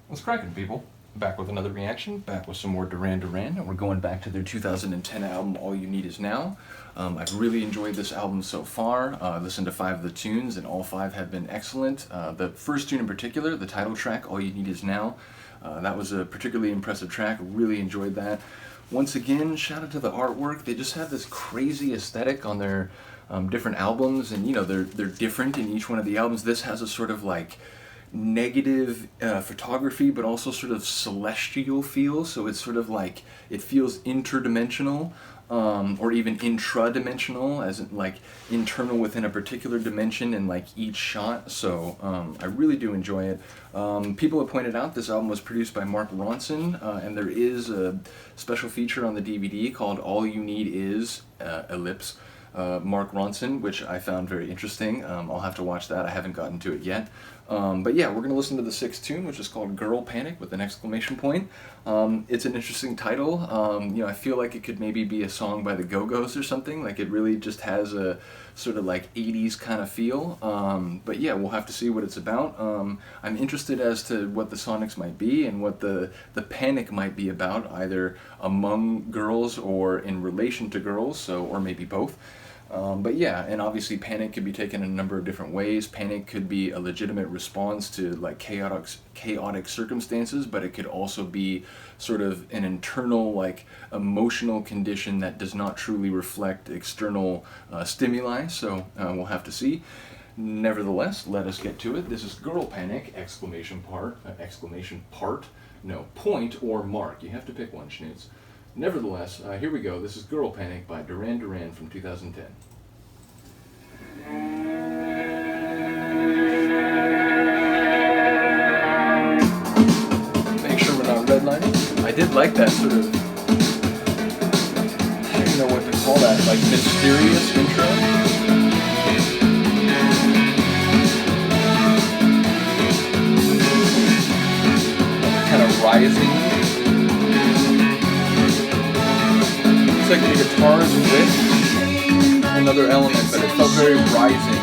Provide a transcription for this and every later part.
What's cracking, people? Back with another reaction, back with some more Duran Duran, and we're going back to their 2010 album, All You Need Is Now. I've really enjoyed this album so far. I listened to 5 of the tunes, and all 5 have been excellent. The first tune in particular, the title track, All You Need Is Now, that was a particularly impressive track. Really enjoyed that. Once again, shout out to the artwork. They just have this crazy aesthetic on their different albums, and they're different in each one of the albums. This has a sort of like negative photography, but also sort of celestial feel, so it's sort of like it feels interdimensional, or even intradimensional, as in like internal within a particular dimension in like each shot. So I really do enjoy it. People have pointed out this album was produced by Mark Ronson, and there is a special feature on the DVD called All You Need Is ellipse Mark Ronson, which I found very interesting. I'll have to watch that. I haven't gotten to it yet. But yeah, we're going to listen to the 6th tune, which is called Girl Panic with an exclamation point. It's an interesting title. I feel like it could maybe be a song by the Go-Go's or something. Like, it really just has a sort of like 80s kind of feel. But yeah, we'll have to see what it's about. I'm interested as to what the sonics might be and what the panic might be about, either among girls or in relation to girls, or maybe both. But yeah, and obviously panic could be taken in a number of different ways. Panic could be a legitimate response to like chaotic circumstances, but it could also be sort of an internal like emotional condition that does not truly reflect external stimuli. So we'll have to see. Nevertheless, let us get to it. This is Girl Panic, point or mark. You have to pick one, Shnootz. Nevertheless, here we go. This is Girl Panic by Duran Duran from 2010. Make sure we're not redlining. I did like that sort of, I don't even know what to call that, like mysterious intro. Kind of rising. It's like the guitars with another element, but it felt very rising.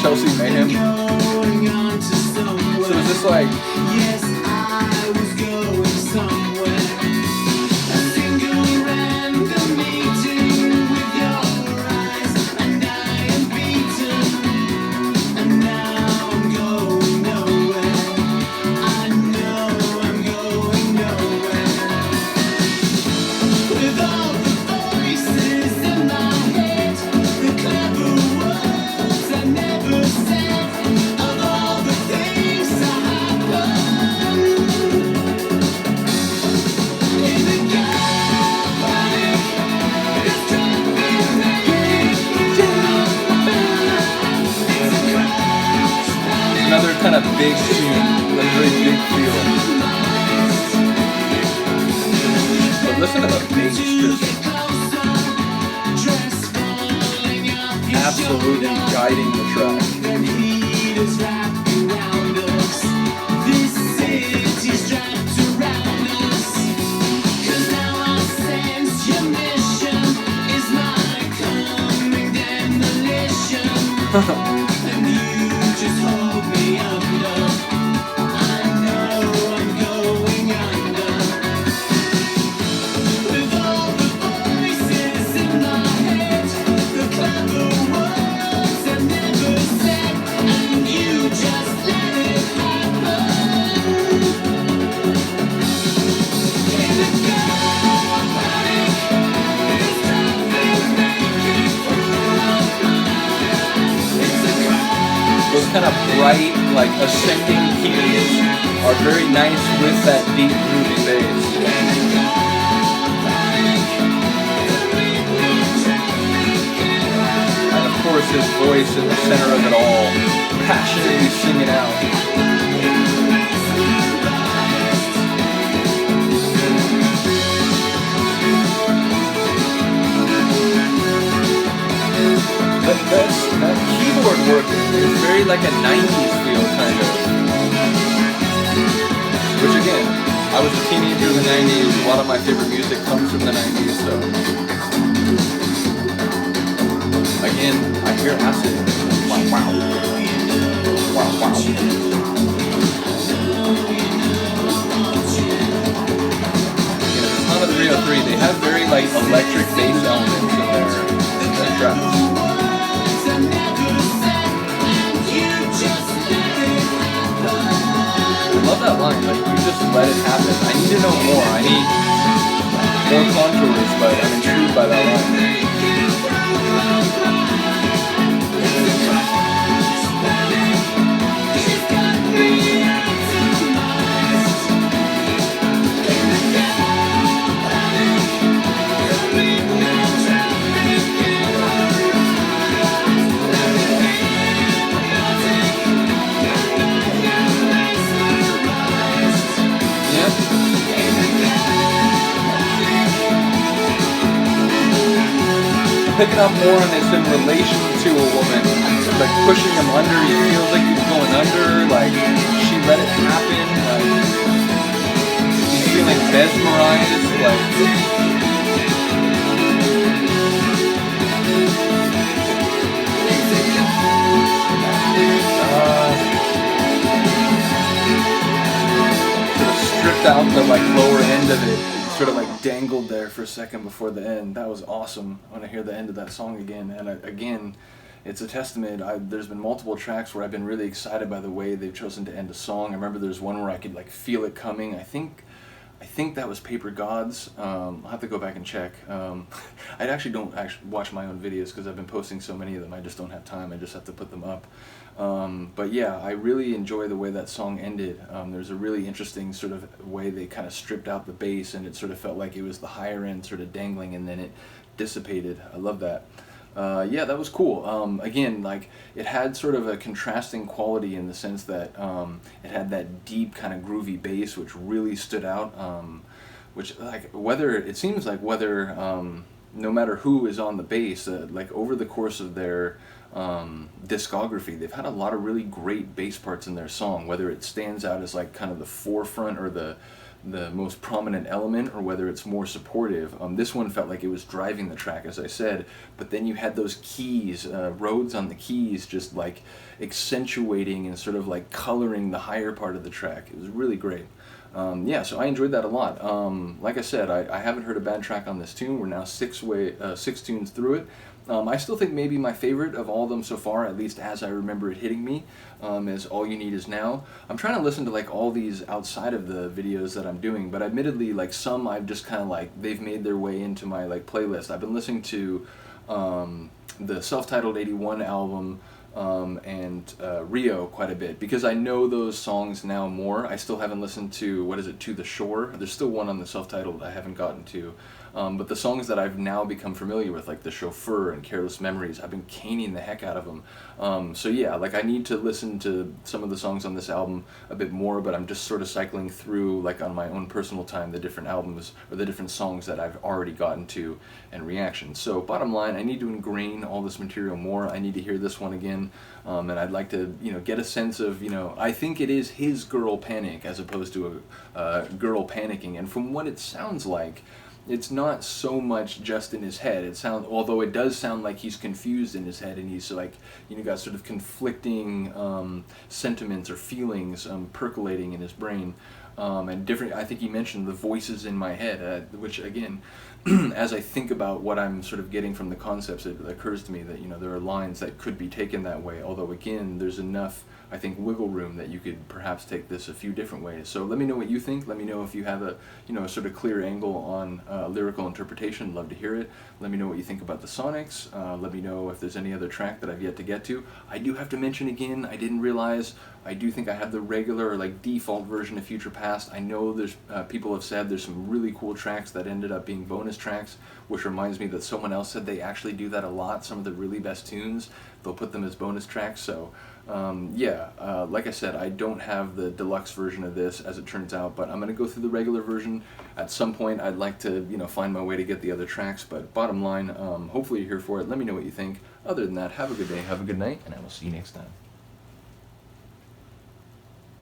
Chelsea Mayhem. So is this like... Yes, I was going somewhere. A single random meeting with your eyes, and I am beaten, and now I'm going nowhere. I know I'm going nowhere. With all the voices in my head, the clever words I never said, of all the things that happened. In the girl panic, it's driving me down. It's a crash panic. Another kind of big tune, a very big feel. But listen to the bass, just absolutely guiding the track. And you just hold me under. I know I'm going under. With all the voices in my head, the clever words I never said, and you just let it happen. In the girl panic, it's nothing making through our mind. It's a crash. Those kind of bright, like ascending keys are very nice with that deep groovy bass. And of course his voice in the center of it all, passionately singing out. That keyboard work is very like a 90s feel, kind of. Which again, I was a teenager in the 90s, a lot of my favorite music comes from the 90s, so. Again, I hear acid. Wow, wow. Wow, wow. The 303, they have very like electric bass elements in their tracks. I love that line, like you just let it happen. I need to know more. I need more contours, but I'm intrigued by that line. Picking up more on this in relation to a woman, like pushing him under, he feels like he's going under, like she let it happen, like he's feeling mesmerized, sort of stripped out the like lower end of it. Sort of like dangled there for a second before the end. That was awesome. I want to hear the end of that song again. And again, it's a testament. There's been multiple tracks where I've been really excited by the way they've chosen to end a song. I remember there's one where I could like feel it coming. I think that was Paper Gods. I'll have to go back and check. I actually don't watch my own videos because I've been posting so many of them. I just don't have time. I just have to put them up. But yeah, I really enjoy the way that song ended. There's a really interesting sort of way they kind of stripped out the bass, and it sort of felt like it was the higher end sort of dangling, and then it dissipated. I love that. Yeah, that was cool. Again, like it had sort of a contrasting quality in the sense that it had that deep kind of groovy bass, which really stood out. Which like it seems like whether no matter who is on the bass, like over the course of their discography, they've had a lot of really great bass parts in their song, whether it stands out as like kind of the forefront or the most prominent element, or whether it's more supportive. This one felt like it was driving the track, as I said, but then you had those keys, Rhodes on the keys, just like accentuating and sort of like coloring the higher part of the track. It was really great. Yeah, so I enjoyed that a lot. Like I said, I haven't heard a bad track on this tune. We're now six tunes through it. I still think maybe my favorite of all of them so far, at least as I remember it hitting me, is All You Need Is Now. I'm trying to listen to like all these outside of the videos that I'm doing, but admittedly like some I've just kind of like, they've made their way into my like playlist. I've been listening to the self-titled 81 album and Rio quite a bit, because I know those songs now more. I still haven't listened to, what is it, To the Shore? There's still one on the self-titled I haven't gotten to. But the songs that I've now become familiar with, like The Chauffeur and Careless Memories, I've been caning the heck out of them. So yeah, like I need to listen to some of the songs on this album a bit more, but I'm just sort of cycling through, like on my own personal time, the different albums or the different songs that I've already gotten to and reactions. So bottom line, I need to ingrain all this material more. I need to hear this one again, and I'd like to, get a sense of, I think it is his girl panic as opposed to a girl panicking. And from what it sounds like, it's not so much just in his head. Although it does sound like he's confused in his head, and he's like, got sort of conflicting sentiments or feelings percolating in his brain, and different. I think he mentioned the voices in my head, which again, as I think about what I'm sort of getting from the concepts, it occurs to me that there are lines that could be taken that way. Although again, there's enough, I think, wiggle room that you could perhaps take this a few different ways. So let me know what you think. Let me know if you have a a sort of clear angle on lyrical interpretation. Love to hear it. Let me know what you think about the sonics. Let me know if there's any other track that I've yet to get to. I do have to mention again, I didn't realize, I do think I have the regular or like default version of Future Past. I know there's people have said there's some really cool tracks that ended up being bonus tracks, which reminds me that someone else said they actually do that a lot. Some of the really best tunes, they'll put them as bonus tracks. So like I said, I don't have the deluxe version of this as it turns out, but I'm going to go through the regular version. At some point I'd like to find my way to get the other tracks, but bottom line, hopefully you're here for it. Let me know what you think. Other than that, have a good day, have a good night, and I will see you next time.